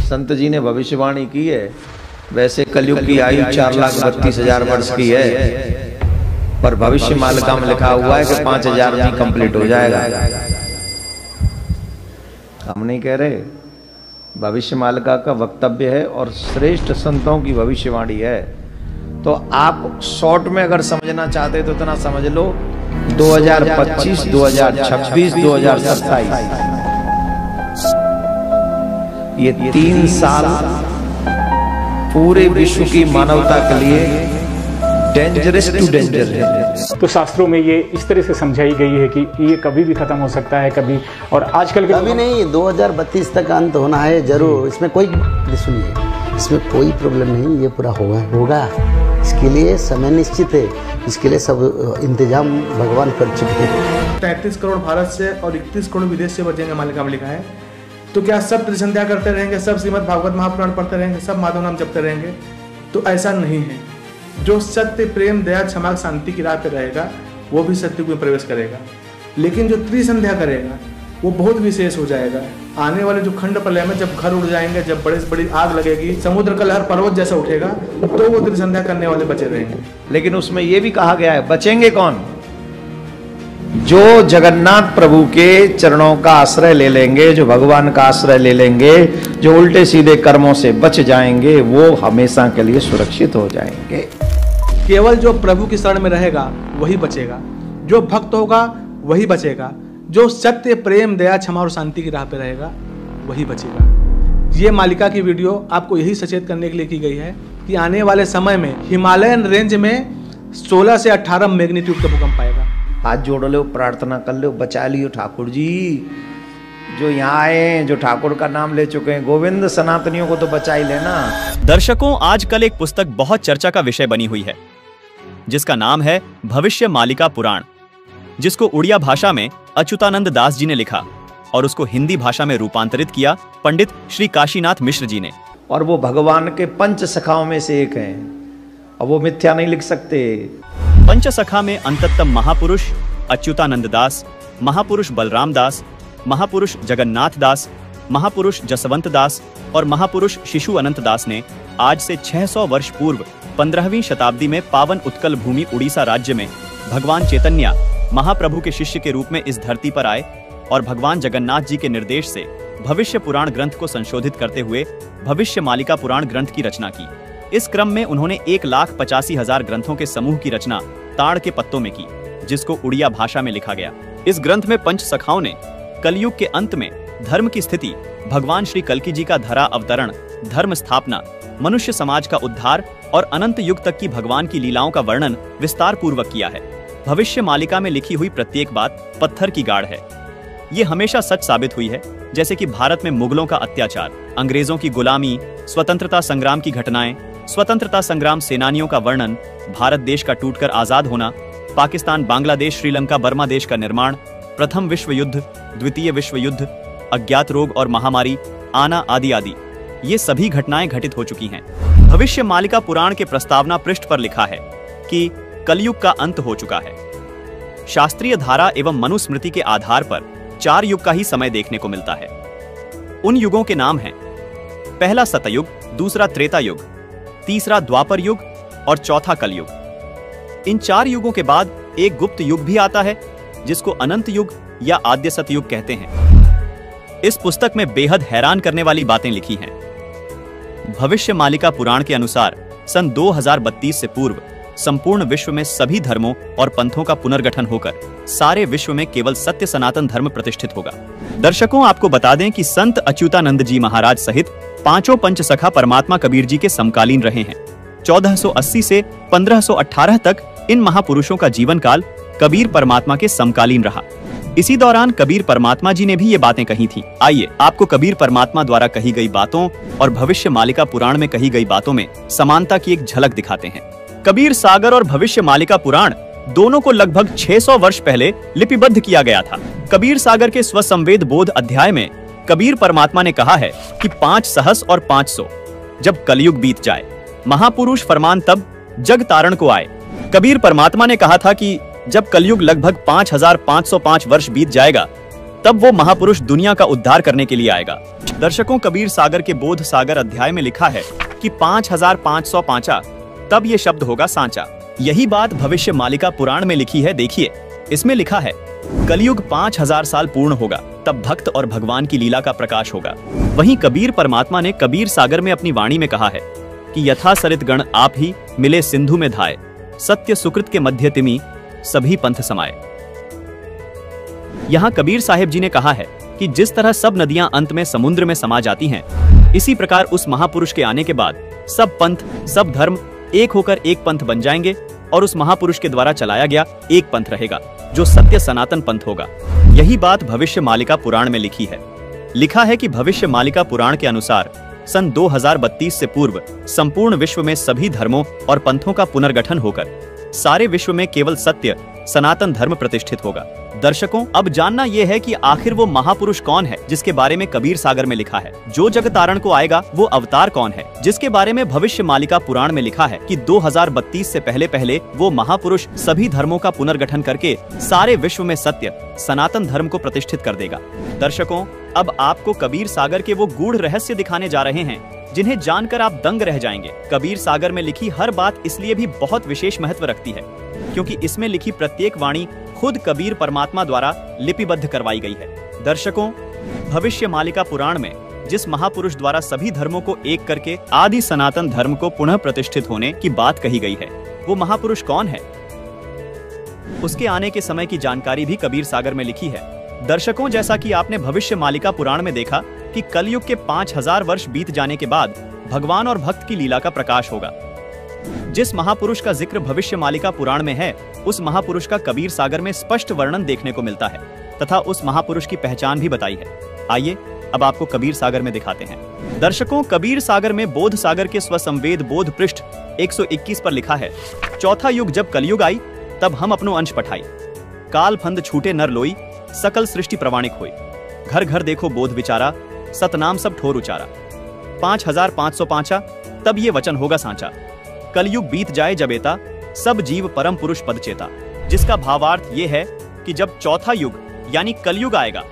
संत जी ने भविष्यवाणी की है। वैसे कलयुग की आयु 4,32,000 वर्ष की है, पर भविष्य मालिका में लिखा हुआ है कि 5,000 में कंप्लीट हो जाएगा। हम नहीं कह रहे, भविष्य मालिका का वक्तव्य है और श्रेष्ठ संतों की भविष्यवाणी है। तो आप शॉर्ट में अगर समझना चाहते तो इतना समझ लो, 2025, 2026, 2027 ये 3 साल पूरे विश्व की मानवता के लिए डेंजरस टू डेंजर है। तो शास्त्रों में ये इस तरह से समझाई गई है कि ये कभी भी खत्म हो सकता है, कभी, और आजकल के कभी नहीं, 2032 तक अंत होना है जरूर। इसमें कोई, सुनिए, इसमें कोई प्रॉब्लम नहीं, ये पूरा होगा। इसके लिए समय निश्चित है, इसके लिए सब इंतजाम भगवान कर चुके हैं। 33 करोड़ भारत से और 31 करोड़ विदेश से बचेंगे, मालिका में लिखा है। तो क्या सब त्रिसंध्या करते रहेंगे, सब श्रीमद् भागवत महापुराण पढ़ते रहेंगे, सब माधव नाम जपते रहेंगे? तो ऐसा नहीं है। जो सत्य, प्रेम, दया, क्षमा, शांति की राह पे रहेगा वो भी सत्युग में प्रवेश करेगा। लेकिन जो त्रिसंध्या करेगा वो बहुत विशेष हो जाएगा। आने वाले जो खंड प्रलय में जब घर उड़ जाएंगे, जब बड़ी से बड़ी आग लगेगी, समुद्र का लहर पर्वत जैसा उठेगा, तो वो त्रिसंध्या करने वाले बचे रहेंगे। लेकिन उसमें ये भी कहा गया है, बचेंगे कौन? जो जगन्नाथ प्रभु के चरणों का आश्रय ले लेंगे, जो भगवान का आश्रय ले लेंगे, जो उल्टे सीधे कर्मों से बच जाएंगे, वो हमेशा के लिए सुरक्षित हो जाएंगे। केवल जो प्रभु की शरण में रहेगा वही बचेगा, जो भक्त होगा वही बचेगा, जो सत्य, प्रेम, दया, क्षमा और शांति की राह पे रहेगा वही बचेगा। ये मालिका की वीडियो आपको यही सचेत करने के लिए की गई है कि आने वाले समय में हिमालयन रेंज में 16 से 18 मैग्नीट्यूड का भूकंप आएगा। हाथ जोड़ लो, प्रार्थना कर लो, बचा लियो ठाकुर जी। जो यहाँ आए, जो ठाकुर का नाम ले चुके हैं, गोविंद सनातनियों को तो बचा ही लेना। दर्शकों, आजकल एक पुस्तक बहुत चर्चा का विषय बनी हुई है, जिसका नाम है भविष्य मालिका पुराण, जिसको उड़िया भाषा में अच्युतानंद दास जी ने लिखा और उसको हिंदी भाषा में रूपांतरित किया पंडित श्री काशीनाथ मिश्र जी ने। और वो भगवान के पंच सखाओं में से एक हैं, और वो मिथ्या नहीं लिख सकते। पंच सखा में अंततम महापुरुष अच्युतानंद दास, महापुरुष बलराम दास, महापुरुष जगन्नाथ दास, महापुरुष जसवंत दास और महापुरुष शिशु अनंत दास ने आज से 600 वर्ष पूर्व 15वीं शताब्दी में पावन उत्कल भूमि उड़ीसा राज्य में भगवान चैतन्य महाप्रभु के शिष्य के रूप में इस धरती पर आए और भगवान जगन्नाथ जी के निर्देश से भविष्य पुराण ग्रंथ को संशोधित करते हुए भविष्य मालिका पुराण ग्रंथ की रचना की। इस क्रम में उन्होंने 1,85,000 ग्रंथों के समूह की रचना ताड़ के पत्तों में की, जिसको उड़िया भाषा में लिखा गया। इस ग्रंथ में पंच सखाओं ने कलयुग के अंत में धर्म की स्थिति, भगवान श्री कल्कि जी का धरा अवतरण, धर्म स्थापना, मनुष्य समाज का उद्धार और अनंत युग तक की भगवान की लीलाओं का वर्णन विस्तार पूर्वक किया है। भविष्य मालिका में लिखी हुई प्रत्येक बात पत्थर की गाढ़ है। ये हमेशा सच साबित हुई है, जैसे कि भारत में मुगलों का अत्याचार, अंग्रेजों की गुलामी, स्वतंत्रता संग्राम की घटनाएं, स्वतंत्रता संग्राम सेनानियों का वर्णन, भारत देश का टूटकर आजाद होना, पाकिस्तान, बांग्लादेश, श्रीलंका, बर्मा देश का निर्माण, प्रथम विश्व युद्ध, द्वितीय विश्व युद्ध, अज्ञात रोग और महामारी आना आदि आदि, ये सभी घटनाएं घटित हो चुकी हैं। भविष्य मालिका पुराण के प्रस्तावना पृष्ठ पर लिखा है कि कलयुग का अंत हो चुका है। शास्त्रीय धारा एवं मनुस्मृति के आधार पर 4 युग का ही समय देखने को मिलता है। उन युगों के नाम हैं: पहला सतयुग, दूसरा त्रेता युग, तीसरा द्वापर युग और चौथा कलयुग। इन 4 युगों के बाद एक गुप्त युग भी आता है, जिसको अनंत युग या आद्य सतयुग कहते हैं। इस पुस्तक में बेहद हैरान करने वाली बातें लिखी हैं। भविष्य मालिका पुराण के अनुसार सन 2032 से पूर्व संपूर्ण विश्व में सभी धर्मों और पंथों का पुनर्गठन होकर सारे विश्व में केवल सत्य सनातन धर्म प्रतिष्ठित होगा। दर्शकों, आपको बता दें कि संत अच्युतानंद जी महाराज सहित 5 पंच सखा परमात्मा कबीर जी के समकालीन रहे हैं। 1480 से 1518 तक इन महापुरुषों का जीवन काल कबीर परमात्मा के समकालीन रहा। इसी दौरान कबीर परमात्मा जी ने भी ये बातें कही थी। आइए आपको कबीर परमात्मा द्वारा कही गई बातों और भविष्य मालिका पुराण में कही गई बातों में समानता की एक झलक दिखाते हैं। कबीर सागर और भविष्य मालिका पुराण दोनों को लगभग 600 वर्ष पहले लिपिबद्ध किया गया था। कबीर सागर के स्वसंवेद बोध अध्याय में कबीर परमात्मा ने कहा है कि 5 सहस और 500 जब कलयुग बीत जाए, महापुरुष फरमान तब जग तारण को आए। कबीर परमात्मा ने कहा था कि जब कलयुग लगभग 5,505 वर्ष बीत जाएगा, तब वो महापुरुष दुनिया का उद्धार करने के लिए आएगा। दर्शकों, कबीर सागर के बोध सागर अध्याय में लिखा है कि 5505 तब ये शब्द होगा सांचा। यही बात भविष्य मालिका पुराण में लिखी है। देखिए, इसमें लिखा है कलयुग 5000 साल पूर्ण होगा, तब भक्त और भगवान की लीला का प्रकाश होगा। वहीं कबीर परमात्मा ने कबीर सागर में अपनी वाणी में कहा है कि यथा सरित गण आप ही मिले सिंधु में धाये, सत्य सुकृत के मध्य तिमि सभी पंथ समाये। यहाँ कबीर साहिब जी ने कहा है कि जिस तरह सब नदियां अंत में समुद्र में समा जाती हैं, इसी प्रकार उस महापुरुष के आने के बाद सब पंथ, सब धर्म एक होकर एक पंथ बन जाएंगे और उस महापुरुष के द्वारा चलाया गया एक पंथ रहेगा जो सत्य सनातन पंथ होगा। यही बात भविष्य मालिका पुराण में लिखी है। लिखा है कि भविष्य मालिका पुराण के अनुसार सन 2032 से पूर्व संपूर्ण विश्व में सभी धर्मों और पंथों का पुनर्गठन होकर सारे विश्व में केवल सत्य सनातन धर्म प्रतिष्ठित होगा। दर्शकों, अब जानना यह है कि आखिर वो महापुरुष कौन है जिसके बारे में कबीर सागर में लिखा है। जो जगतारण को आएगा वो अवतार कौन है जिसके बारे में भविष्य मालिका पुराण में लिखा है कि 2032 से पहले पहले वो महापुरुष सभी धर्मों का पुनर्गठन करके सारे विश्व में सत्य सनातन धर्म को प्रतिष्ठित कर देगा। दर्शकों, अब आपको कबीर सागर के वो गूढ़ रहस्य दिखाने जा रहे हैं जिन्हें जानकर आप दंग रह जाएंगे। कबीर सागर में लिखी हर बात इसलिए भी बहुत विशेष महत्व रखती है क्योंकि इसमें लिखी प्रत्येक वाणी खुद कबीर परमात्मा द्वारा लिपिबद्ध करवाई गई है। दर्शकों, भविष्य मालिका पुराण में जिस महापुरुष द्वारा सभी धर्मों को एक करके आदि सनातन धर्म को पुनः प्रतिष्ठित होने की बात कही गई है, वो महापुरुष कौन है, उसके आने के समय की जानकारी भी कबीर सागर में लिखी है। दर्शकों, जैसा कि आपने भविष्य मालिका पुराण में देखा कि कलयुग के 5000 वर्ष बीत जाने के बाद भगवान और भक्त की लीला का प्रकाश होगा। जिस महापुरुष का जिक्र भविष्य मालिका पुराण में है, उस महापुरुष का कबीर सागर में स्पष्ट वर्णन देखने को मिलता है तथा उस महापुरुष की पहचान भी बताई है। आइए अब आपको कबीर सागर में दिखाते हैं। दर्शकों, कबीर सागर में बोध सागर के स्वसंवेद बोध पृष्ठ 121 पर लिखा है, चौथा युग जब कलयुग आई, तब हम अपनो अंश पठाई, काल फंद छूटे नर लोई, सकल सृष्टि प्रमाणिक होई, घर घर देखो बोध विचारा, सतनाम सब ठोर उचारा। 5505 तब ये वचन होगा सांचा, कलयुग बीत जाए जब एता, सब जीव परम पुरुष पद चेता। जिसका भावार्थ ये है कि जब चौथा युग यानी कलयुग आएगा,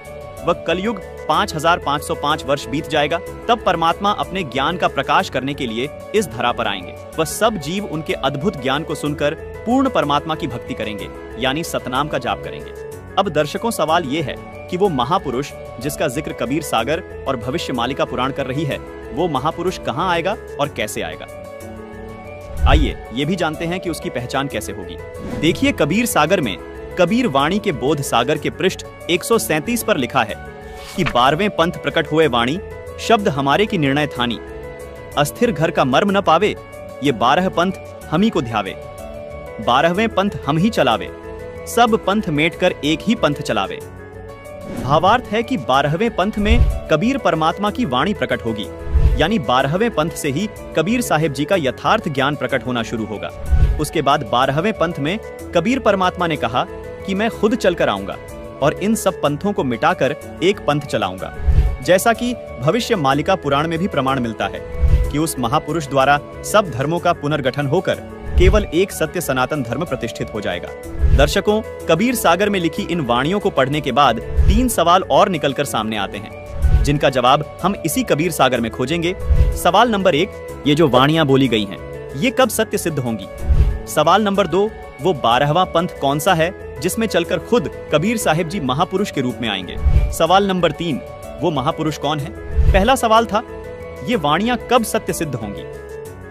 वह कलयुग 5505 वर्ष बीत जाएगा, तब परमात्मा अपने ज्ञान का प्रकाश करने के लिए इस धरा पर आएंगे। वह सब जीव उनके अद्भुत ज्ञान को सुनकर पूर्ण परमात्मा की भक्ति करेंगे यानी सतनाम का जाप करेंगे। अब दर्शकों, सवाल ये है कि वो महापुरुष जिसका जिक्र कबीर सागर और भविष्य मालिका पुराण कर रही है, वो महापुरुष कहाँ आएगा और कैसे आएगा। आइए ये भी जानते हैं कि उसकी पहचान कैसे होगी। देखिए, कबीर सागर में कबीर वाणी के बोध सागर के पृष्ठ 137 पर लिखा है कि 12वें पंथ प्रकट हुए वाणी, शब्द हमारे की निर्णय थानी, अस्थिर घर का मर्म न पावे, ये 12 पंथ हम ही को ध्यावे, 12वें पंथ हम ही चलावे, सब पंथ मेट कर एक ही पंथ चलावे। भावार्थ है कि 12वें पंथ में कबीर परमात्मा की वाणी प्रकट होगी, यानी 12वें पंथ से ही कबीर साहिब जी का यथार्थ ज्ञान प्रकट होना शुरू होगा। उसके बाद 12वें पंथ में कबीर परमात्मा ने कहा कि मैं खुद चलकर आऊंगा और इन सब पंथों को मिटाकर एक पंथ चलाऊंगा। जैसा कि भविष्य मालिका पुराण में भी प्रमाण मिलता है कि उस महापुरुष द्वारा सब धर्मों का पुनर्गठन होकर केवल एक सत्य सनातन धर्म प्रतिष्ठित हो जाएगा। दर्शकों, कबीर सागर में लिखी इन वाणियों को पढ़ने के बाद 3 सवाल और निकलकर सामने आते हैं जिनका जवाब हम इसी कबीर सागर में खोजेंगे। सवाल नंबर 1, ये जो वाणियां बोली गई हैं, ये कब सत्य सिद्ध होंगी। सवाल नंबर 2, वो 12वां पंथ कौन सा है जिसमें चलकर खुद कबीर साहिब जी महापुरुष के रूप में आएंगे। सवाल नंबर 3, वो महापुरुष कौन है। पहला सवाल था, ये वाणियां कब सत्य सिद्ध होंगी।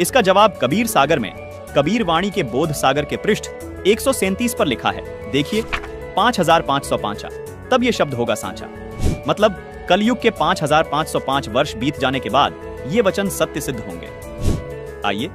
इसका जवाब कबीर सागर में कबीर वाणी के बोध सागर के पृष्ठ 137 पर लिखा है। देखिए, 5505 तब ये शब्द होगा सांचा, मतलब कलयुग के 5505 वर्ष बीत जाने के बाद ये वचन सत्य सिद्ध होंगे। आइए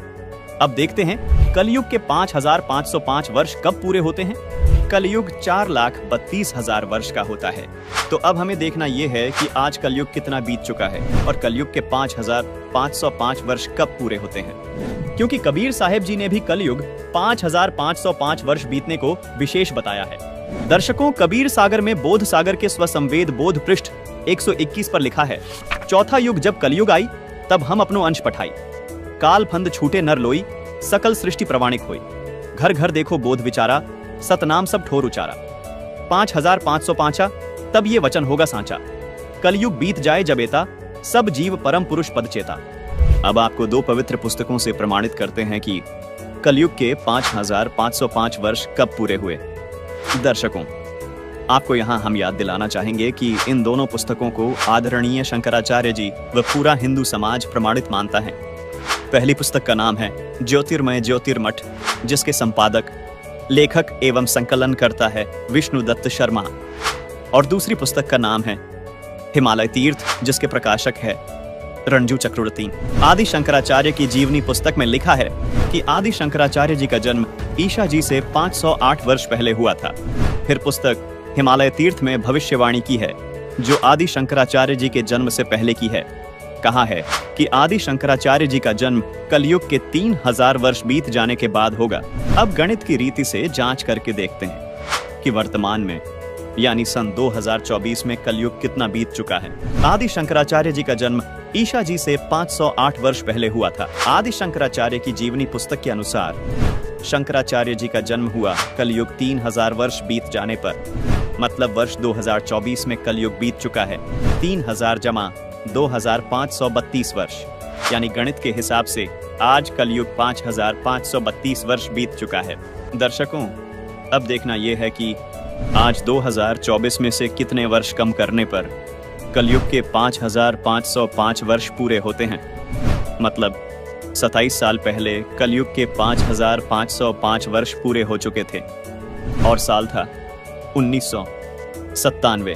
अब देखते हैं कलयुग के 5505 वर्ष कब पूरे होते हैं। कलयुग 4,32,000 वर्ष का होता है। तो अब हमें देखना यह है कि आज कलयुग कितना बीत चुका है और कलयुग के 5505 वर्ष कब पूरे होते हैं, क्योंकि कबीर साहिब जी ने भी कलयुग 5505 वर्ष बीतने को विशेष बताया है। दर्शकों, कबीर सागर में बोध सागर के स्वसंवेद बोध पृष्ठ 121 पर लिखा है, चौथा युग जब कलयुग आई, तब हम अपनो अंश पठाई, काल फंद छूटे नर लोई, सकल सृष्टि प्रमाणिक होई, घर घर देखो बोध विचारा, सतनाम सब ठोर उचारा। 5505 तब ये वचन होगा सांचा। कलयुग बीत जाए जब एता, सब जीव परम पुरुष पद चेता। अब आपको 2 पवित्र पुस्तकों से प्रमाणित करते हैं कि कलयुग के 5505 वर्ष कब पूरे हुए। दर्शकों, आपको यहाँ हम याद दिलाना चाहेंगे कि इन दोनों पुस्तकों को आदरणीय शंकराचार्य जी व पूरा हिंदू समाज प्रमाणित मानता है। पहली पुस्तक का नाम है ज्योतिर्मय ज्योतिर्मठ, जिसके संपादक, लेखक एवं संकलन करता है विष्णुदत्त शर्मा, और दूसरी पुस्तक का नाम है हिमालय तीर्थ, जिसके प्रकाशक है रणजू चक्रवर्ती। आदि शंकराचार्य की जीवनी पुस्तक में लिखा है कि आदि शंकराचार्य जी का जन्म ईशा जी से 508 वर्ष पहले हुआ था। फिर पुस्तक हिमालय तीर्थ में भविष्यवाणी की है, जो आदि शंकराचार्य जी के जन्म से पहले की है। कहा है कि आदि शंकराचार्य जी का जन्म कलयुग के 3000 वर्ष बीत जाने के बाद होगा। अब गणित की रीति से जांच करके देखते हैं कि वर्तमान में यानी सन 2024 में कलयुग कितना बीत चुका है। आदि शंकराचार्य जी का जन्म ईशा जी से 508 वर्ष पहले हुआ था। आदि शंकराचार्य की जीवनी पुस्तक के अनुसार शंकराचार्य जी का जन्म हुआ कलयुग 3000 वर्ष बीत जाने पर, मतलब वर्ष 2024 में कलयुग बीत चुका है 3000 जमा 2532 वर्ष, यानी गणित के हिसाब से आज कलयुग 5532 वर्ष बीत चुका है। दर्शकों, अब देखना यह है कि आज 2024 में से कितने वर्ष कम करने पर कलयुग के 5505 वर्ष पूरे होते हैं। मतलब 27 साल पहले कलयुग के 5505 वर्ष पूरे हो चुके थे और साल था 1997।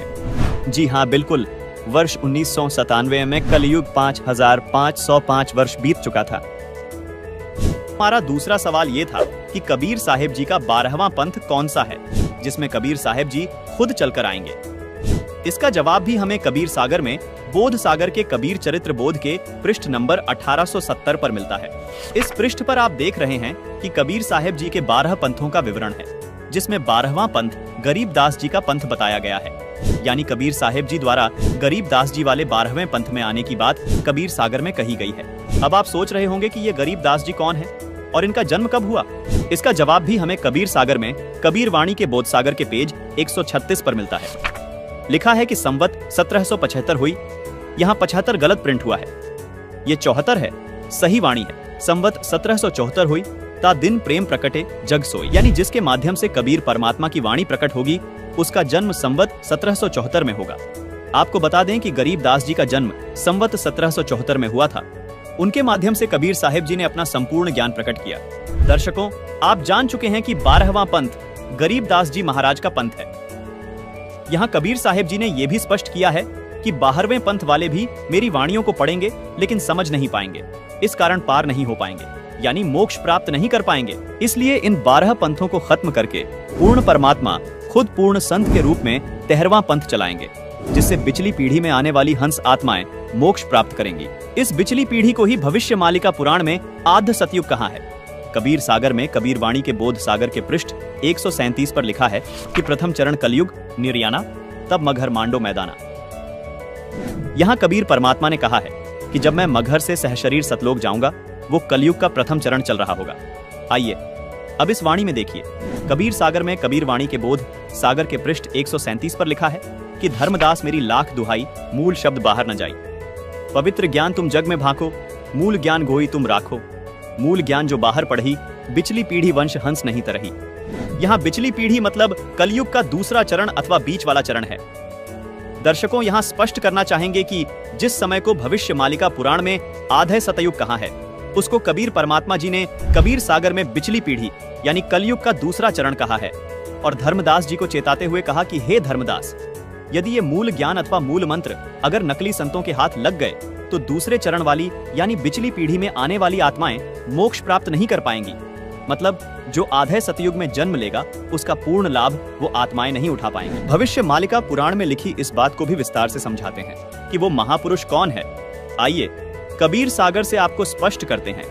जी हाँ, बिल्कुल, वर्ष 1997 में कलयुग 5505 वर्ष बीत चुका था। हमारा दूसरा सवाल यह था कि कबीर साहिब जी का 12वां पंथ कौन सा है, जिसमें कबीर साहिब जी खुद चलकर आएंगे। इसका जवाब भी हमें कबीर सागर में बोध सागर के कबीर चरित्र बोध के पृष्ठ नंबर 1870 पर मिलता है। इस पृष्ठ पर आप देख रहे हैं कि कबीर साहिब जी के 12 पंथों का विवरण है, जिसमें 12वां पंथ गरीबदास जी का पंथ बताया गया है। यानी कबीर साहिब जी द्वारा गरीबदास जी वाले 12वें पंथ में आने की बात कबीर सागर में कही गई है। अब आप सोच रहे होंगे कि ये गरीबदास जी कौन है और इनका जन्म कब हुआ। इसका जवाब भी हमें कबीर सागर में कबीर वाणी के बोध सागर के पेज 136 पर मिलता है। लिखा है कि संवत 1775 हुई। यहाँ 75 गलत प्रिंट हुआ है, ये 74 है, सही वाणी है। संवत 1774 हुई, ता दिन प्रेम प्रकटे जग सोई, यानी जिसके माध्यम से कबीर परमात्मा की वाणी प्रकट होगी, उसका जन्म संवत 1774 में होगा। आपको बता दें कि गरीबदास जी का जन्म संवत 1774 में हुआ था। उनके माध्यम से कबीर साहिब जी ने अपना संपूर्ण ज्ञान प्रकट किया। दर्शकों, आप जान चुके हैं कि 12वां पंथ गरीबदास जी महाराज का पंथ है। यहाँ कबीर साहिब जी ने यह भी स्पष्ट किया है कि 12वें पंथ वाले भी मेरी वाणियों को पढ़ेंगे लेकिन समझ नहीं पाएंगे, इस कारण पार नहीं हो पाएंगे, यानी मोक्ष प्राप्त नहीं कर पाएंगे। इसलिए इन 12 पंथों को खत्म करके पूर्ण परमात्मा खुद पूर्ण संत के रूप में 13वां पंथ चलाएंगे, जिससे बिचली पीढ़ी में आने वाली हंस आत्माएं मोक्ष प्राप्त करेंगी। इस बिचली पीढ़ी को ही भविष्य मालिका पुराण में आद्य सतयुग कहा है। कबीर सागर में कबीर वाणी के बोध सागर के पृष्ठ 137 पर लिखा है कि प्रथम चरण कलयुग निर्याना, तब मगहर मांडो मैदाना। यहाँ कबीर परमात्मा ने कहा है कि जब मैं मगहर से सहशरीर सतलोक जाऊंगा, वो कलयुग का प्रथम चरण चल रहा होगा। आइए अब इस वाणी में देखिए। कबीर सागर में कबीर वाणी के बोध सागर के पृष्ठ 137 पर लिखा है कि धर्मदास मेरी लाख दुहाई, मूल शब्द बाहर न जाई। पवित्र ज्ञान तुम जग में भाको, मूल ज्ञान गोई तुम राखो। मूल ज्ञान जो बाहर पढ़ी, बिचली पीढ़ी वंश हंस नहीं तरही। यहाँ बिचली पीढ़ी मतलब कलयुग का दूसरा चरण अथवा बीच वाला चरण है। दर्शकों, यहाँ स्पष्ट करना चाहेंगे कि जिस समय को भविष्य मालिका पुराण में आधे सतयुग कहा है, उसको कबीर परमात्मा जी ने कबीर सागर में बिचली पीढ़ी यानी कलयुग का दूसरा चरण कहा है, और धर्मदास जी को चेताते हुए कहा कि हे धर्मदास, यदि ये मूल ज्ञान अथवा मूल मंत्र अगर नकली संतों के हाथ लग गए तो दूसरे चरण वाली यानी बिचली पीढ़ी में आने वाली आत्माएं मोक्ष प्राप्त नहीं कर पाएंगी। मतलब जो आधे सतयुग में जन्म लेगा, उसका पूर्ण लाभ वो आत्माएं नहीं उठा पाएंगी। भविष्य मालिका पुराण में लिखी इस बात को भी विस्तार से समझाते हैं कि वो महापुरुष कौन है। आइए कबीर सागर से आपको स्पष्ट करते हैं,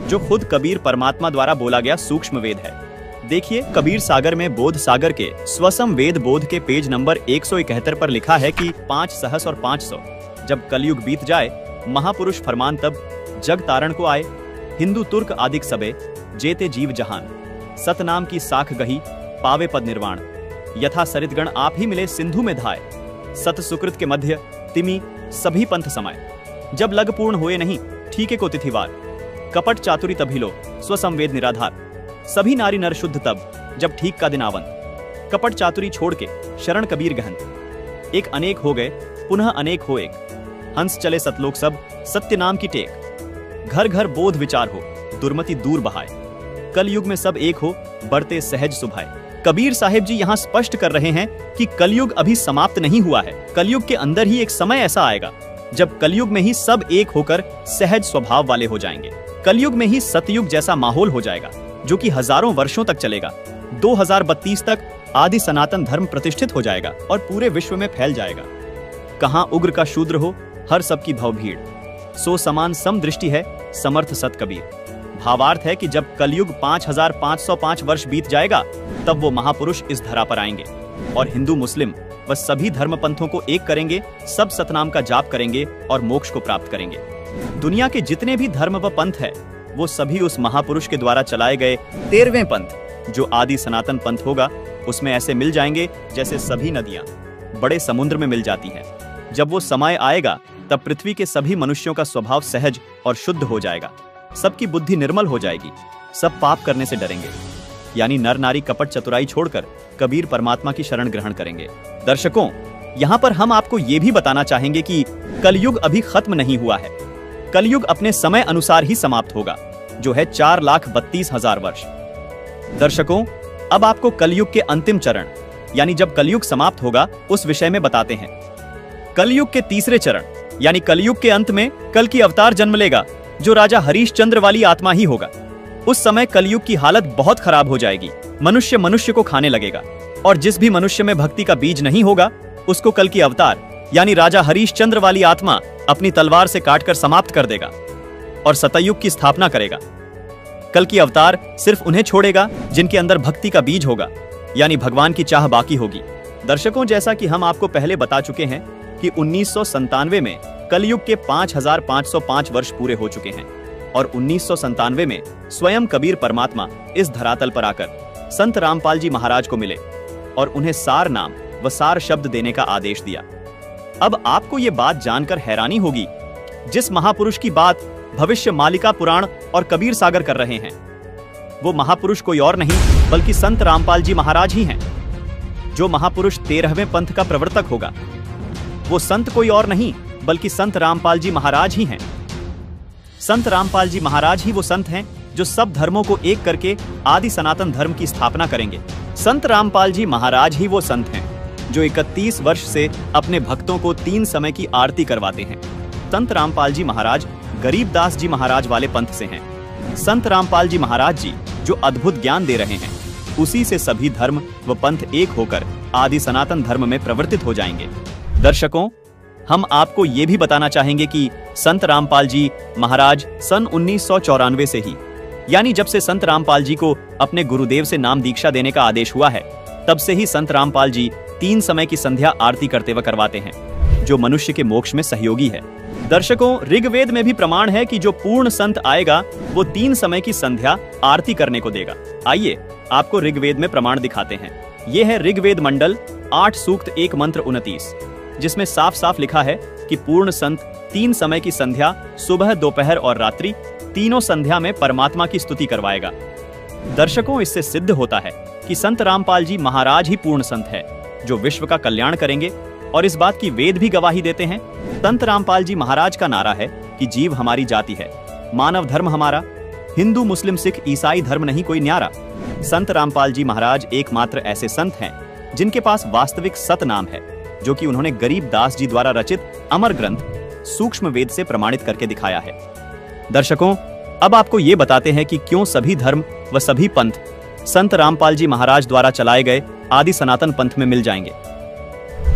जो खुद कबीर परमात्मा द्वारा बोला गया सूक्ष्म वेद है। देखिए, कबीर सागर में बोध सागर के स्वसम वेद बोध के पेज नंबर 171 पर लिखा है कि 5 सहस और 500 जब कलयुग बीत जाए, महापुरुष फरमान तब जग तारण को आए। हिंदू तुर्क आदिक सबे जेते जीव जहान, सतनाम की साख गही पावे पद निर्वाण। यथा सरितगण आप ही मिले सिंधु में धाय, सत सुकृत के मध्य तिमि सभी पंथ समाये। जब लग पूर्ण हुए नहीं ठीके को तिथिवार, कपट चातुरी तभी लो स्वसंवेद निराधार। सभी नारी नर शुद्ध तब जब ठीक का दिन आवंत, कपट चातुरी छोड़ के शरण कबीर गहन। एक अनेक हो गए पुनः अनेक हो एक, हंस चले सतलोक सब सत्य नाम की टेक। घर घर बोध विचार हो दुर्मति दूर बहाए, कल युग में सब एक हो बढ़ते सहज सुभाए। कबीर साहिब जी यहाँ स्पष्ट कर रहे हैं कि कलयुग अभी समाप्त नहीं हुआ है। कलयुग के अंदर ही एक समय ऐसा आएगा जब कलयुग में ही सब एक होकर सहज स्वभाव वाले हो जाएंगे। कलयुग में ही सतयुग जैसा माहौल हो जाएगा जो कि हजारों वर्षों तक चलेगा। 2032 तक आदि सनातन धर्म प्रतिष्ठित हो जाएगा और पूरे विश्व में फैल जाएगा। कहां उग्र का शूद्र हो हर सबकी भव भीड़, सो समान सम दृष्टि है समर्थ सत कबीर। भावार्थ है कि जब कलयुग 5505 वर्ष बीत जाएगा तब वो महापुरुष इस धरा पर आएंगे और हिंदू मुस्लिम व सभी धर्म पंथों को एक करेंगे, सब सतनाम का जाप करेंगे और मोक्ष को प्राप्त करेंगे। दुनिया के जितने भी धर्म व पंथ है वो सभी उस महापुरुष के द्वारा चलाए गए 13वें पंथ जो आदि सनातन पंथ होगा उसमें ऐसे मिल जाएंगे जैसे सभी नदियां बड़े समुद्र में मिल जाती हैं। जब वो समय आएगा तब पृथ्वी के सभी मनुष्यों का स्वभाव सहज और शुद्ध हो जाएगा, सबकी बुद्धि निर्मल हो जाएगी, सब पाप करने से डरेंगे, यानी नर नारी कपट चतुराई छोड़कर कबीर परमात्मा की शरण ग्रहण करेंगे। दर्शकों, यहाँ पर हम आपको ये भी बताना चाहेंगे कि कलयुग अभी खत्म नहीं हुआ है। कलयुग अपने समय अनुसार ही समाप्त होगा जो है 4,32,000 वर्ष। दर्शकों, अब आपको कलयुग के अंतिम चरण यानी जब कलयुग समाप्त होगा उस विषय में बताते हैं। कलयुग के तीसरे चरण यानी कलयुग के अंत में कल की अवतार जन्म लेगा जो राजा हरीशचंद्र वाली आत्मा ही होगा। उस समय कलयुग की हालत बहुत खराब हो जाएगी, मनुष्य मनुष्य को खाने लगेगा और जिस भी मनुष्य में भक्ति का बीज नहीं होगा उसको कल की अवतार यानी राजा हरीशचंद्र वाली आत्मा अपनी तलवार से काटकर समाप्त कर देगा और सतयुग की स्थापना करेगा। कल की अवतार सिर्फ उन्हें छोड़ेगा जिनके अंदर भक्ति का बीज होगा यानी भगवान की चाह बाकी होगी। दर्शकों, जैसा कि हम आपको पहले बता चुके हैं कि 1997 में कलयुग के 5505 वर्ष पूरे हो चुके हैं और 1997 में स्वयं कबीर परमात्मा इस धरातल पर आकर संत रामपाल जी महाराज को मिले और उन्हें सार नाम व सार शब्द देने का आदेश दिया। अब आपको ये बात जानकर हैरानी होगी, जिस महापुरुष की बात भविष्य मालिका पुराण और कबीर सागर कर रहे हैं वो महापुरुष कोई और नहीं बल्कि संत रामपाल जी महाराज ही हैं। जो महापुरुष 13वें पंथ का प्रवर्तक होगा वो संत कोई और नहीं बल्कि संत रामपाल जी महाराज ही हैं। संत रामपाल जी महाराज ही वो संत हैं जो सब धर्मों को एक करके आदि सनातन धर्म की स्थापना करेंगे। संत रामपाल जी महाराज ही वो संत हैं जो 31 वर्ष से अपने भक्तों को 3 समय की आरती करवाते हैं। संत रामपाल जी महाराज गरीबदास जी महाराज वाले पंथ से हैं। संत रामपाल जी महाराज जी जो अद्भुत ज्ञान दे रहे हैं उसी से सभी धर्म व पंथ एक होकर आदि सनातन धर्म में प्रवर्तित हो जाएंगे। दर्शकों, हम आपको ये भी बताना चाहेंगे कि संत रामपाल जी महाराज सन 1994 से ही यानी जब से संत रामपाल जी को अपने गुरुदेव से नाम दीक्षा देने का आदेश हुआ है तब से ही संत रामपाल जी 3 समय की संध्या आरती करते व करवाते हैं जो मनुष्य के मोक्ष में सहयोगी है। दर्शकों, ऋग्वेद में भी प्रमाण है कि जो पूर्ण संत आएगा वो 3 समय की संध्या आरती करने को देगा। आइए आपको ऋग्वेद में प्रमाण दिखाते हैं। ये है ऋग्वेद मंडल 8 सूक्त 1 मंत्र 29, जिसमें साफ साफ लिखा है कि पूर्ण संत 3 समय की संध्या सुबह, दोपहर और रात्रि तीनों संध्या में परमात्मा की स्तुति करवाएगा। दर्शकों, इससे सिद्ध होता है कि संत रामपाल जी महाराज ही पूर्ण संत है जो विश्व का कल्याण करेंगे और इस बात की वेद भी गवाही देते हैं। संत रामपाल जी महाराज का नारा है कि जीव हमारी जाति है, मानव धर्म हमारा, हिंदू मुस्लिम सिख ईसाई धर्म नहीं कोई न्यारा। संत रामपाल जी महाराज एकमात्र ऐसे संत हैं जिनके पास वास्तविक सत नाम है जो कि उन्होंने गरीबदास जी द्वारा रचित अमर ग्रंथ सूक्ष्म वेद से प्रमाणित करके दिखाया है। दर्शकों, अब आपको ये बताते हैं कि क्यों सभी धर्म व सभी पंथ संत रामपाल जी महाराज द्वारा चलाए गए आदि सनातन पंथ में मिल जाएंगे।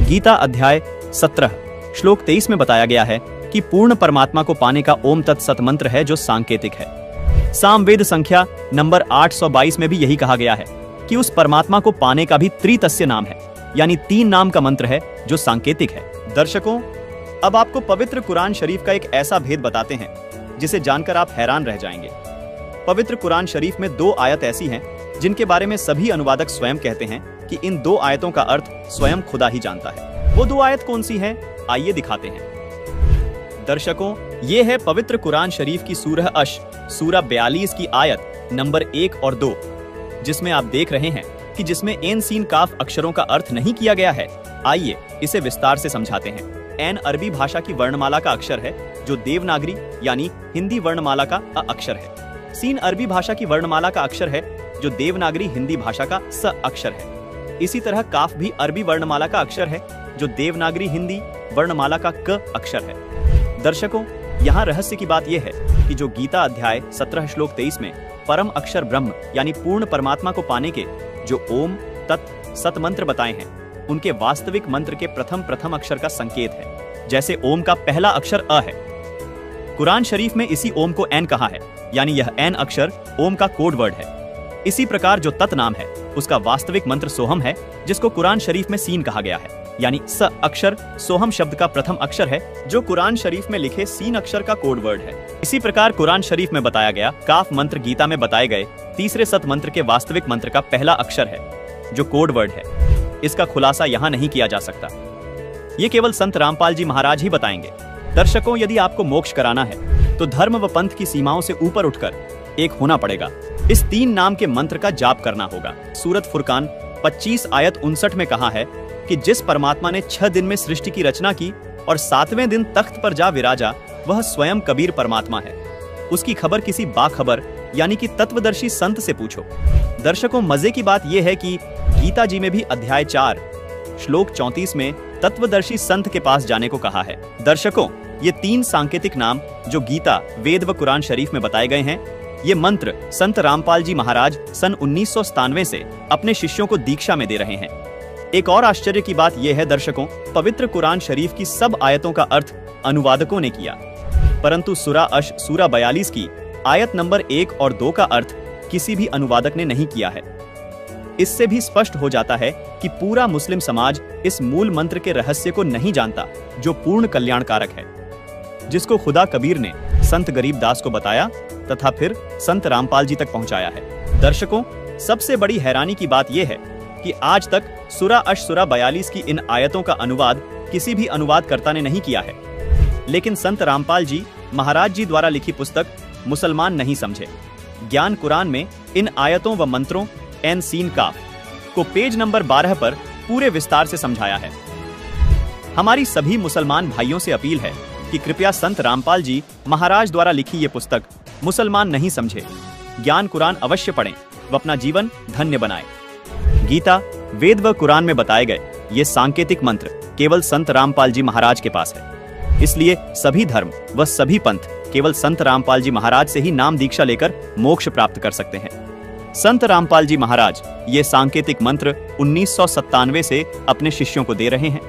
गीता अध्याय 17 श्लोक 23 में बताया गया है कि पूर्ण परमात्मा को पाने का ओम तत्सत मंत्र है जो सांकेतिक है। सामवेद संख्या नंबर 822 में भी यही कहा गया है कि उस परमात्मा को पाने का भी त्रितस्य नाम है, यानी 3 नाम का मंत्र है जो सांकेतिक है। दर्शकों, अब आपको पवित्र कुरान शरीफ का एक ऐसा भेद बताते हैं जिसे जानकर आप हैरान रह जाएंगे। पवित्र कुरान शरीफ में 2 आयत ऐसी हैं जिनके बारे में सभी अनुवादक स्वयं कहते हैं कि इन 2 आयतों का अर्थ स्वयं खुदा ही जानता है। वो 2 आयत कौन सी हैं? आइए दिखाते हैं। दर्शकों, ये है पवित्र कुरान शरीफ की सूरह अश, सूरा 42 की आयत नंबर 1 और 2, जिसमें आप देख रहे हैं कि जिसमें एन सीन काफ अक्षरों का अर्थ नहीं किया गया है। आइए इसे विस्तार से समझाते हैं। एन अरबी भाषा की वर्णमाला का अक्षर है, जो देवनागरी यानी हिंदी वर्णमाला का अ अक्षर है। सीन अरबी भाषा की वर्णमाला का अक्षर है, जो देवनागरी हिंदी भाषा का स अक्षर है। इसी तरह काफ भी अरबी वर्णमाला का अक्षर है, जो देवनागरी हिंदी वर्णमाला का क अक्षर है। दर्शकों, यहाँ रहस्य की बात यह है कि जो गीता अध्याय 17 श्लोक 23 में परम अक्षर ब्रह्म यानी पूर्ण परमात्मा को पाने के जो ओम तत् सत मंत्र बताए हैं, उनके वास्तविक मंत्र के प्रथम अक्षर का संकेत है। जैसे ओम का पहला अक्षर अ है, कुरान शरीफ में इसी ओम को एन कहा है, यानी यह एन अक्षर ओम का कोड वर्ड है। इसी प्रकार जो तत् नाम है, उसका वास्तविक मंत्र सोहम है, जिसको कुरान शरीफ में सीन कहा गया है, यानी स अक्षर सोहम शब्द का प्रथम अक्षर है, जो कुरान शरीफ में लिखे सीन अक्षर का कोड वर्ड है। इसी प्रकार कुरान शरीफ में बताया गया काफ मंत्र गीता में बताए गए तीसरे सत मंत्र के वास्तविक मंत्र का पहला अक्षर है, जो कोड वर्ड है। इसका खुलासा यहाँ नहीं किया जा सकता, ये केवल संत रामपाल जी महाराज ही बताएंगे। दर्शकों, यदि आपको मोक्ष कराना है तो धर्म व पंथ की सीमाओं से ऊपर उठकर एक होना पड़ेगा। इस 3 नाम के मंत्र का जाप करना होगा। सूरत फुरकान 25 आयत 59 में कहा है कि जिस परमात्मा ने 6 दिन में सृष्टि की रचना की और 7वें दिन तख्त पर जा विराजा, वह स्वयं कबीर परमात्मा है। उसकी खबर किसी बाखबर यानी कि तत्वदर्शी संत से पूछो। दर्शकों, मजे की बात यह है कि गीता जी में भी अध्याय 4 श्लोक 34 में तत्वदर्शी संत के पास जाने को कहा है। दर्शकों, ये 3 सांकेतिक नाम जो गीता, वेद व कुरान शरीफ में बताए गए हैं, ये मंत्र संत रामपाल जी महाराज सन 1997 से अपने शिष्यों को दीक्षा में दे रहे हैं। एक और आश्चर्य की बात यह है दर्शकों, पवित्र कुरान शरीफ की सब आयतों का अर्थ अनुवादकों ने किया, परंतु सूरा अश सूरा 42 की आयत नंबर 1 और 2 का अर्थ किसी भी अनुवादक ने नहीं किया है। इससे भी स्पष्ट हो जाता है कि पूरा मुस्लिम समाज इस मूल मंत्र के रहस्य को नहीं जानता, जो पूर्ण कल्याणकारक है, जिसको खुदा कबीर ने संत गरीब दास को बताया तथा फिर संत रामपाल जी तक पहुंचाया है। दर्शकों, सबसे बड़ी हैरानी की बात यह है कि आज तक सूरा अश सूरा 42 की इन आयतों का अनुवाद किसी भी अनुवादकर्ता ने नहीं किया है। लेकिन संत रामपाल जी महाराज जी द्वारा लिखी पुस्तक मुसलमान नहीं समझे ज्ञान कुरान में इन आयतों व मंत्रों एन सीन काफ को पेज नंबर 12 पर पूरे विस्तार से समझाया है। हमारी सभी मुसलमान भाइयों से अपील है कि कृपया संत रामपाल जी महाराज द्वारा लिखी ये पुस्तक मुसलमान नहीं समझे ज्ञान कुरान अवश्य पढ़ें व अपना जीवन धन्य बनाएं। गीता, वेद व कुरान में बताए गए ये सांकेतिक मंत्र केवल संत रामपाल जी महाराज के पास है। इसलिए सभी धर्म व सभी पंथ केवल संत रामपाल जी महाराज से ही नाम दीक्षा लेकर मोक्ष प्राप्त कर सकते हैं। संत रामपाल जी महाराज ये सांकेतिक मंत्र 1997 से अपने शिष्यों को दे रहे हैं,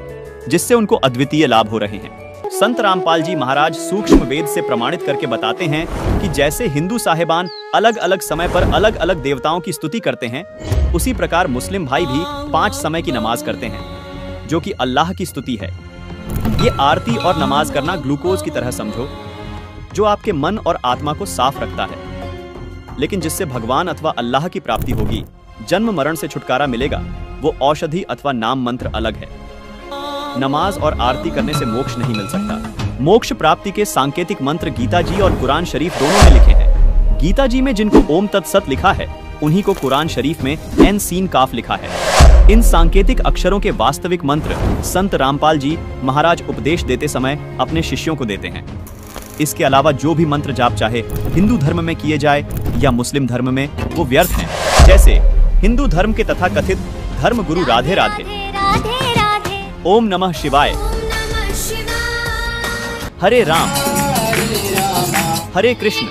जिससे उनको अद्वितीय लाभ हो रहे हैं। संत रामपाल जी महाराज सूक्ष्म वेद से प्रमाणित करके बताते हैं कि जैसे हिंदू साहिबान अलग अलग समय पर अलग अलग देवताओं की स्तुति करते हैं, उसी प्रकार मुस्लिम भाई भी 5 समय की नमाज करते हैं, जो कि अल्लाह की स्तुति है। ये आरती और नमाज करना ग्लूकोज की तरह समझो, जो आपके मन और आत्मा को साफ रखता है, लेकिन जिससे भगवान अथवा अल्लाह की प्राप्ति होगी, जन्म मरण से छुटकारा मिलेगा, वो औषधि अथवा नाम मंत्र अलग है। नमाज और आरती करने से मोक्ष नहीं मिल सकता। मोक्ष प्राप्ति के सांकेतिक मंत्र गीता जी और कुरान शरीफ दोनों में लिखे हैं। गीता जी में जिनको ओम तत्सत लिखा है, उन्हीं को कुरान शरीफ में एन सीन काफ लिखा है। इन सांकेतिक अक्षरों के वास्तविक मंत्र संत रामपाल जी महाराज उपदेश देते समय अपने शिष्यों को देते हैं। इसके अलावा जो भी मंत्र जाप चाहे हिंदू धर्म में किए जाए या मुस्लिम धर्म में, वो व्यर्थ हैं। जैसे हिंदू धर्म के तथा कथित धर्म गुरु राधे राधे, ओम नमः शिवाय, हरे राम हरे कृष्ण,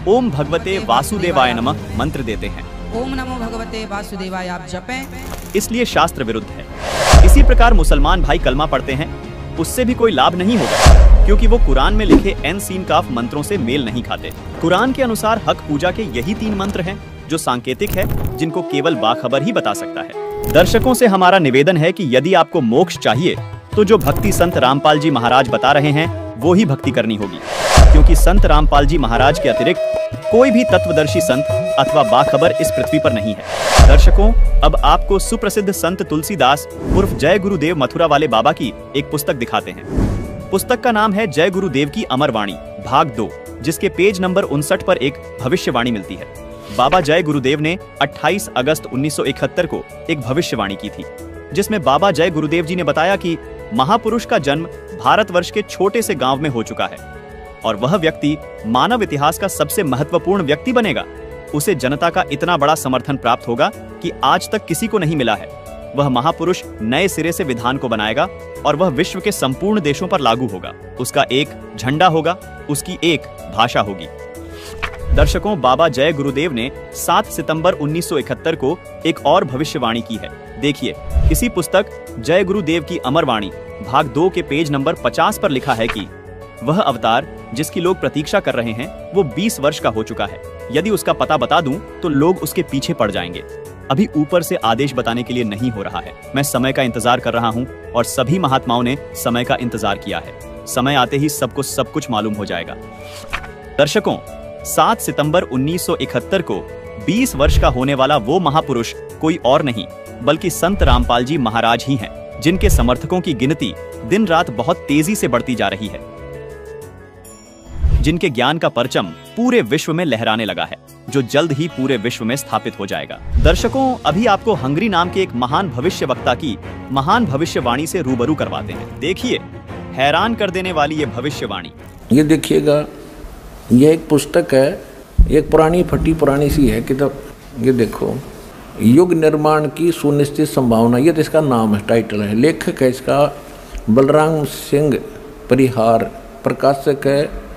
ओम भगवते वासुदेवाय नमः मंत्र देते हैं। ओम नमो भगवते वासुदेवाय आप जपें। इसलिए शास्त्र विरुद्ध है। इसी प्रकार मुसलमान भाई कलमा पढ़ते हैं, उससे भी कोई लाभ नहीं होगा, क्योंकि वो कुरान में लिखे एन सीन काफ मंत्रों से मेल नहीं खाते। कुरान के अनुसार हक पूजा के यही 3 मंत्र हैं जो सांकेतिक है, जिनको केवल बाखबर ही बता सकता है। दर्शकों से हमारा निवेदन है कि यदि आपको मोक्ष चाहिए तो जो भक्ति संत रामपाल जी महाराज बता रहे हैं वो ही भक्ति करनी होगी, क्योंकि संत रामपाल जी महाराज के अतिरिक्त कोई भी तत्वदर्शी संत अथवा बाखबर इस पृथ्वी पर नहीं है। दर्शकों, अब आपको सुप्रसिद्ध संत तुलसीदास उर्फ जय गुरुदेव मथुरा वाले बाबा की एक पुस्तक दिखाते हैं। पुस्तक का नाम है जय गुरुदेव की अमर वाणी भाग 2, जिसके पेज नंबर 59 पर एक भविष्यवाणी मिलती है। बाबा जय गुरुदेव ने 28 अगस्त 1971 को एक भविष्यवाणी की थी, जिसमें बाबा जय गुरुदेव जी ने बताया कि महापुरुष का जन्म भारतवर्ष के छोटे से गांव में हो चुका है और वह व्यक्ति मानव इतिहास का सबसे महत्वपूर्ण व्यक्ति बनेगा। उसे जनता का इतना बड़ा समर्थन प्राप्त होगा कि आज तक किसी को नहीं मिला है। वह महापुरुष नए सिरे से विधान को बनाएगा और वह विश्व के संपूर्ण देशों पर लागू होगा। उसका एक झंडा होगा, उसकी एक भाषा होगी। दर्शकों, बाबा जय गुरुदेव ने 7 सितंबर 1971 को एक और भविष्यवाणी की है। देखिए, इसी पुस्तक जय गुरुदेव की अमर वाणी भाग 2 के पेज नंबर 50 पर लिखा है कि वह अवतार जिसकी लोग प्रतीक्षा कर रहे हैं वो 20 वर्ष का हो चुका है। यदि उसका पता बता दूं तो लोग उसके पीछे पड़ जाएंगे। अभी ऊपर से आदेश बताने के लिए नहीं हो रहा है। मैं समय का इंतजार कर रहा हूं और सभी महात्माओं ने समय का इंतजार किया है। समय आते ही सबको सब कुछ मालूम हो जाएगा। दर्शकों, 7 सितंबर 1971 को 20 वर्ष का होने वाला वो महापुरुष कोई और नहीं बल्कि संत रामपाल जी महाराज ही हैं, जिनके समर्थकों की गिनती दिन रात बहुत तेजी से बढ़ती जा रही है, जिनके ज्ञान का परचम पूरे विश्व में लहराने लगा है, जो जल्द ही पूरे विश्व में स्थापित हो जाएगा। दर्शकों, अभी आपको हंगरी नाम के एक महान भविष्यवक्ता की महान भविष्यवाणी से रूबरू करवाते हैं। देखिए, हैरान कर देने वाली ये भविष्यवाणी। ये देखिएगा, यह एक पुस्तक है, एक पुरानी फटी पुरानी सी है किताब। ये देखो, युग निर्माण की सुनिश्चित संभावना, ये तो इसका नाम है, टाइटल है। लेखक है इसका बलराम सिंह परिहार, प्रकाशक है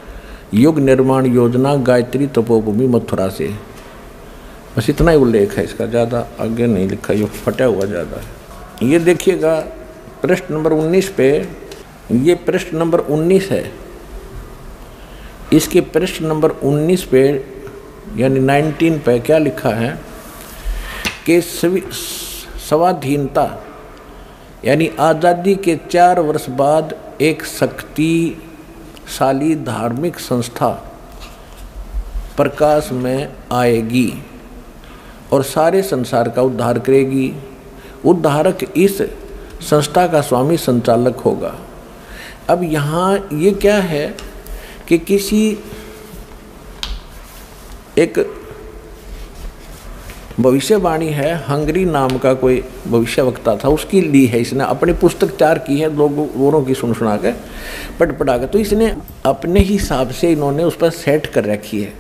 युग निर्माण योजना, गायत्री तपोभूमि, मथुरा से। बस इतना ही उल्लेख है इसका, ज़्यादा आगे नहीं लिखा, ये फटा हुआ ज़्यादा है। ये देखिएगा पृष्ठ नंबर 19 पे, ये पृष्ठ नंबर 19 है। इसके पृष्ठ नंबर 19 पे यानी 19 पे क्या लिखा है कि स्वाधीनता यानी आज़ादी के 4 वर्ष बाद एक शक्तिशाली धार्मिक संस्था प्रकाश में आएगी और सारे संसार का उद्धार करेगी। उद्धारक इस संस्था का स्वामी संचालक होगा। अब यहाँ ये क्या है कि किसी एक भविष्यवाणी है, हंगरी नाम का कोई भविष्यवक्ता था, उसकी ली है इसने, अपनी पुस्तक तैयार की है, लोगों की सुना के पढ़ा के, तो इसने अपने हिसाब से इन्होंने उस पर सेट कर रखी है।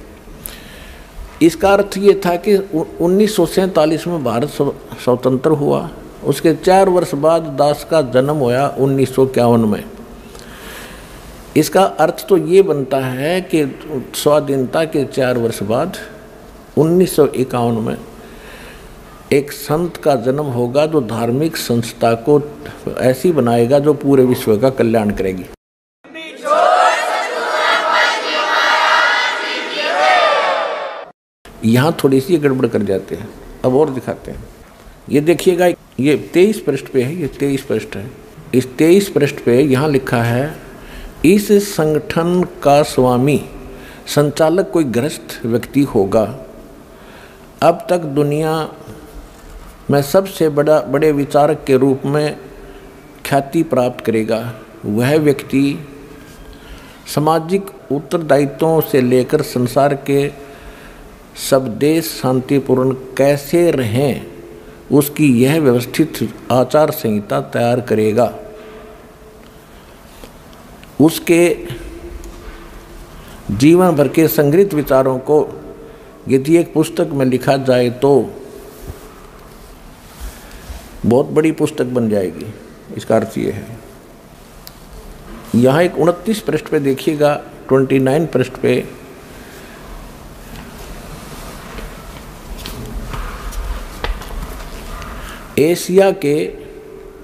इसका अर्थ ये था कि 1947 में भारत स्वतंत्र हुआ, उसके 4 वर्ष बाद दास का जन्म होया 1951 में। इसका अर्थ तो ये बनता है कि स्वाधीनता के 4 वर्ष बाद 1951 में एक संत का जन्म होगा जो धार्मिक संस्था को ऐसी बनाएगा जो पूरे विश्व का कल्याण करेगी। यहाँ थोड़ी सी गड़बड़ कर जाते हैं, अब और दिखाते हैं। ये देखिएगा, ये 23 पृष्ठ पे है, ये 23 पृष्ठ है। इस 23 पृष्ठ पे यहाँ लिखा है, इस संगठन का स्वामी संचालक कोई गृहस्थ व्यक्ति होगा। अब तक दुनिया में सबसे बड़े विचारक के रूप में ख्याति प्राप्त करेगा। वह व्यक्ति सामाजिक उत्तरदायित्वों से लेकर संसार के सब देश शांतिपूर्ण कैसे रहें उसकी यह व्यवस्थित आचार संहिता तैयार करेगा। उसके जीवन भर के संग्रहित विचारों को यदि एक पुस्तक में लिखा जाए तो बहुत बड़ी पुस्तक बन जाएगी। इसका अर्थ ये है। यहाँ एक 29 पृष्ठ पे देखिएगा, 29 पृष्ठ पे एशिया के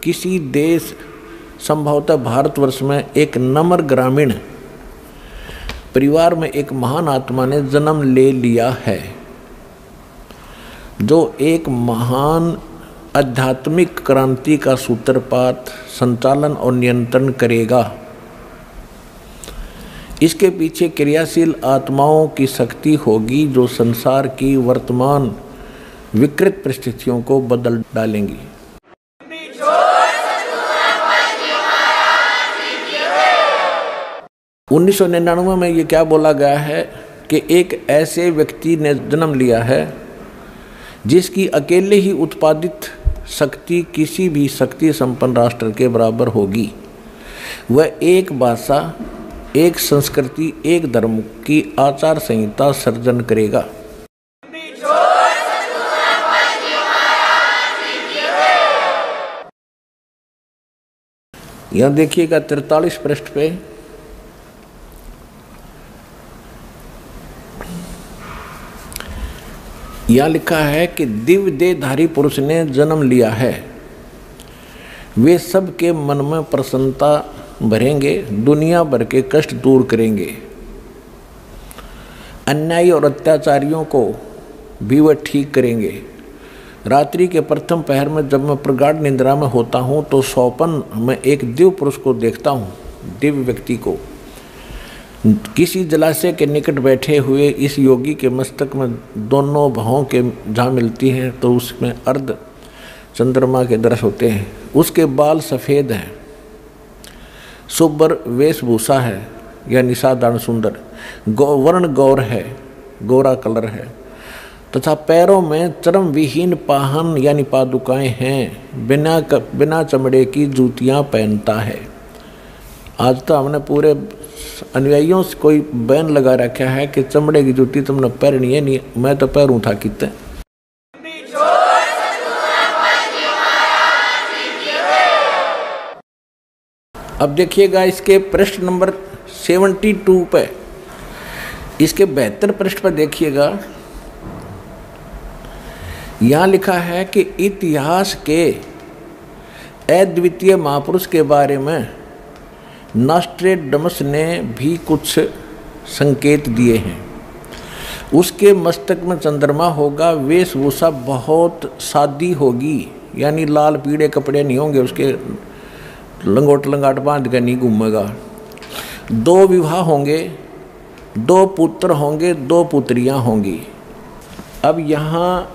किसी देश, संभवतः भारतवर्ष में, एक नम्र ग्रामीण परिवार में एक महान आत्मा ने जन्म ले लिया है जो एक महान आध्यात्मिक क्रांति का सूत्रपात, संचालन और नियंत्रण करेगा। इसके पीछे क्रियाशील आत्माओं की शक्ति होगी जो संसार की वर्तमान विकृत परिस्थितियों को बदल डालेंगी। 1999 में ये क्या बोला गया है कि एक ऐसे व्यक्ति ने जन्म लिया है जिसकी अकेले ही उत्पादित शक्ति किसी भी शक्ति संपन्न राष्ट्र के बराबर होगी। वह एक भाषा, एक संस्कृति, एक धर्म की आचार संहिता सर्जन करेगा। यहां देखिएगा 43 पृष्ठ पे यह लिखा है कि दिव्य देहधारी पुरुष ने जन्म लिया है। वे सबके मन में प्रसन्नता भरेंगे, दुनिया भर के कष्ट दूर करेंगे। अन्यायी और अत्याचारियों को भी वह ठीक करेंगे। रात्रि के प्रथम पहर में जब मैं प्रगाढ़ निद्रा में होता हूँ तो स्वप्न में एक दिव्य पुरुष को देखता हूँ, दिव्य व्यक्ति को। किसी जलाशय के निकट बैठे हुए इस योगी के मस्तक में दोनों भावों के जहाँ मिलती हैं तो उसमें अर्ध चंद्रमा के दृश्य होते हैं। उसके बाल सफ़ेद हैं, शुभ्र वेशभूषा है, यानी साधारण सुंदर, वर्ण गौर है, गोरा कलर है, तथा पैरों में चर्म विहीन पाहन यानी पादुकाएं हैं। बिना चमड़े की जूतियां पहनता है। आज तो हमने पूरे अनुयायियों से कोई बैन लगा रखा है कि चमड़े की जूती तुमने पहननी है नहीं। मैं तो पैरूं था कितने। अब देखिएगा इसके पृष्ठ नंबर 72 पे, इसके 72 पृष्ठ पर देखिएगा, यहाँ लिखा है कि इतिहास के अद्वितीय महापुरुष के बारे में नॉस्ट्रेडमस ने भी कुछ संकेत दिए हैं। उसके मस्तक में चंद्रमा होगा, वेशभूषा बहुत सादी होगी, यानी लाल पीले कपड़े नहीं होंगे, उसके लंगोट लंगाट बांध कर नहीं घूमेगा। 2 विवाह होंगे, 2 पुत्र होंगे, 2 पुत्रियां होंगी। अब यहाँ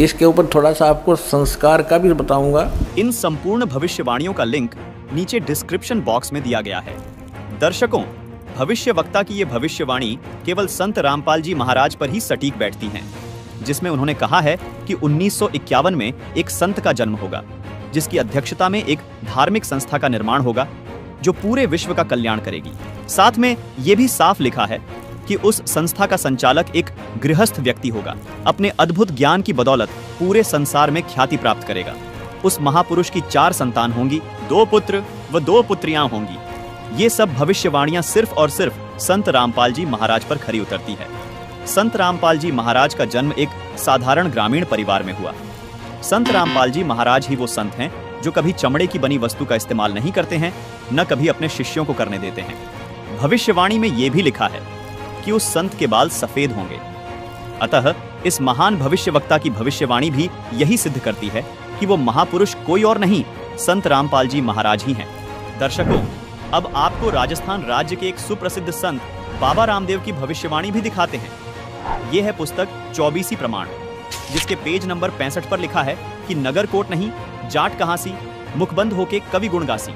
इसके ऊपर थोड़ा सा आपको संस्कार का भी बताऊंगा। इन संपूर्ण भविष्यवाणियों का लिंक नीचे डिस्क्रिप्शन बॉक्स में दिया गया है। दर्शकों, भविष्यवक्ता की ये भविष्यवाणी केवल संत रामपाल जी महाराज पर ही सटीक बैठती हैं, जिसमें उन्होंने कहा है कि 1951 में एक संत का जन्म होगा, जिसकी अध्यक्षता में एक धार्मिक संस्था का निर्माण होगा जो पूरे विश्व का कल्याण करेगी। साथ में ये भी साफ लिखा है कि उस संस्था का संचालक एक गृहस्थ व्यक्ति होगा, अपने अद्भुत ज्ञान की बदौलत पूरे संसार में ख्याति प्राप्त करेगा। उस महापुरुष की 4 संतान होंगी, 2 पुत्र व 2 पुत्रियां होंगी। ये सब भविष्यवाणियां सिर्फ और सिर्फ संत रामपाल जी महाराज पर खरी उतरती है। संत रामपाल जी महाराज का जन्म एक साधारण ग्रामीण परिवार में हुआ। संत रामपाल जी महाराज ही वो संत हैं जो कभी चमड़े की बनी वस्तु का इस्तेमाल नहीं करते हैं, न कभी अपने शिष्यों को करने देते हैं। भविष्यवाणी में ये भी लिखा है कि उस संत के बाल सफेद होंगे। अतः इस महान भविष्यवक्ता की भविष्यवाणी भी यही सिद्ध करती है कि वो महापुरुष कोई और नहीं, संत रामपाल जी महाराज ही हैं। दर्शकों, अब आपको राजस्थान राज्य के एक सुप्रसिद्ध संत बाबा रामदेव की भविष्यवाणी भी दिखाते हैं। ये है पुस्तक 24 प्रमाण, जिसके पेज नंबर 65 पर लिखा है कि नगर कोट नहीं, जाट कहां सी, मुखबंद होके कवि गुण गासी।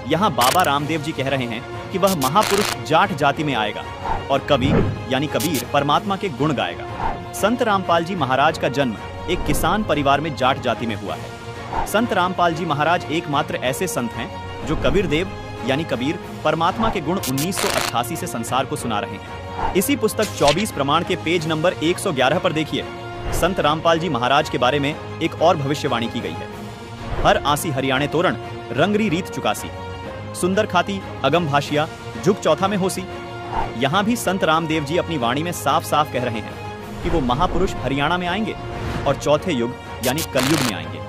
यहाँ बाबा रामदेव जी कह रहे हैं कि वह महापुरुष जाट जाति में आएगा और कवि यानी कबीर परमात्मा के गुण गाएगा। संत रामपाल जी महाराज का जन्म एक किसान परिवार में जाट जाति में हुआ है। संत रामपाल जी महाराज एकमात्र ऐसे संत हैं जो कबीर देव यानी कबीर परमात्मा के गुण 1988 से संसार को सुना रहे हैं। इसी पुस्तक 24 प्रमाण के पेज नंबर 111 पर देखिए, संत रामपाल जी महाराज के बारे में एक और भविष्यवाणी की गई है। हर आसी हरियाणे तोरण, रंगरी रीत चुकासी, सुंदर खाती अगम भाषिया, झुक चौथा में होसी। यहाँ भी संत रामदेव जी अपनी वाणी में साफ साफ कह रहे हैं कि वो महापुरुष हरियाणा में आएंगे और चौथे युग यानी कलयुग में आएंगे।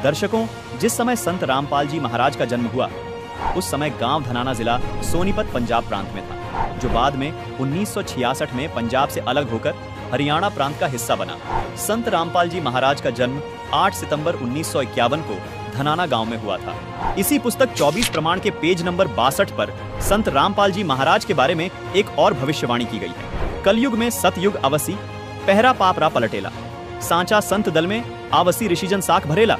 दर्शकों, जिस समय संत रामपाल जी महाराज का जन्म हुआ उस समय गांव धनाना जिला सोनीपत पंजाब प्रांत में था, जो बाद में 1966 में पंजाब से अलग होकर हरियाणा प्रांत का हिस्सा बना। संत रामपाल जी महाराज का जन्म 8 सितंबर 1951 को धनाना गांव में हुआ था। इसी पुस्तक 24 प्रमाण के पेज नंबर 62 पर संत रामपाल जी महाराज के बारे में एक और भविष्यवाणी की गई है। कलयुग में सतयुग अवसी, पहरा पाप रा पलटेला, सांचा संत दल में आवसी ऋषिजन साख भरेला।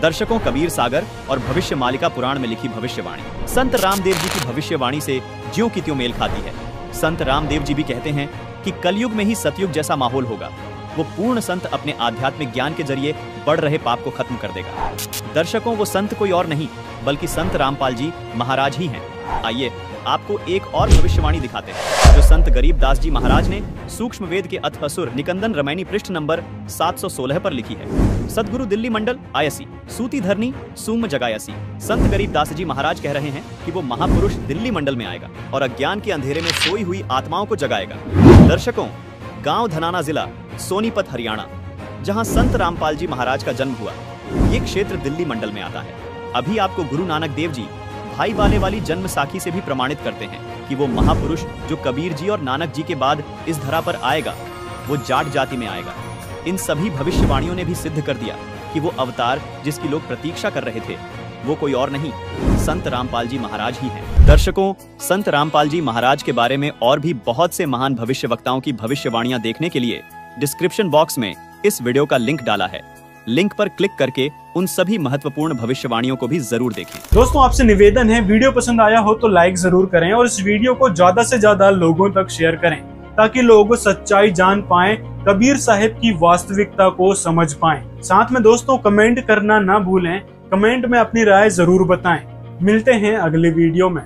दर्शकों, कबीर सागर और भविष्य मालिका पुराण में लिखी भविष्यवाणी संत रामदेव जी की भविष्यवाणी से ज्यों की त्यों मेल खाती है। संत रामदेव जी भी कहते हैं कि कलयुग में ही सतयुग जैसा माहौल होगा। वो पूर्ण संत अपने आध्यात्मिक ज्ञान के जरिए बढ़ रहे पाप को खत्म कर देगा। दर्शकों, वो संत कोई और नहीं बल्कि संत रामपाल जी महाराज ही हैं। आइए आपको एक और भविष्यवाणी दिखाते हैं जो संत गरीबदास जी महाराज ने सूक्ष्म वेद के अथअसुर निकंदन रामायणी पृष्ठ नंबर 716 पर लिखी है। सदगुरु दिल्ली मंडल आयसी, सूती धरनी सूम जगायसी। संत गरीबदास जी महाराज कह रहे हैं कि वो महापुरुष दिल्ली मंडल में आएगा और अज्ञान के अंधेरे में सोई हुई आत्माओं को जगाएगा। दर्शकों, गांव धनाना जिला सोनीपत हरियाणा, जहां संत रामपाल जी महाराज का जन्म हुआ, ये क्षेत्र दिल्ली मंडल में आता है। अभी आपको गुरु नानक देव जी भाई वाले वाली जन्म साखी से भी प्रमाणित करते हैं कि वो महापुरुष जो कबीर जी और नानक जी के बाद इस धरा पर आएगा, वो जाट जाति में आएगा। इन सभी भविष्यवाणियों ने भी सिद्ध कर दिया कि वो अवतार जिसकी लोग प्रतीक्षा कर रहे थे, वो कोई और नहीं, संत रामपाल जी महाराज ही हैं। दर्शकों, संत रामपाल जी महाराज के बारे में और भी बहुत से महान भविष्यवक्ताओं की भविष्यवाणियां देखने के लिए डिस्क्रिप्शन बॉक्स में इस वीडियो का लिंक डाला है। लिंक पर क्लिक करके उन सभी महत्वपूर्ण भविष्यवाणियों को भी जरूर देखें। दोस्तों, आपसे निवेदन है, वीडियो पसंद आया हो तो लाइक जरूर करें और इस वीडियो को ज्यादा से ज्यादा लोगों तक शेयर करें ताकि लोग सच्चाई जान पाएं, कबीर साहिब की वास्तविकता को समझ पाएं। साथ में दोस्तों, कमेंट करना ना भूलें, कमेंट में अपनी राय जरूर बताएं। मिलते हैं अगले वीडियो में।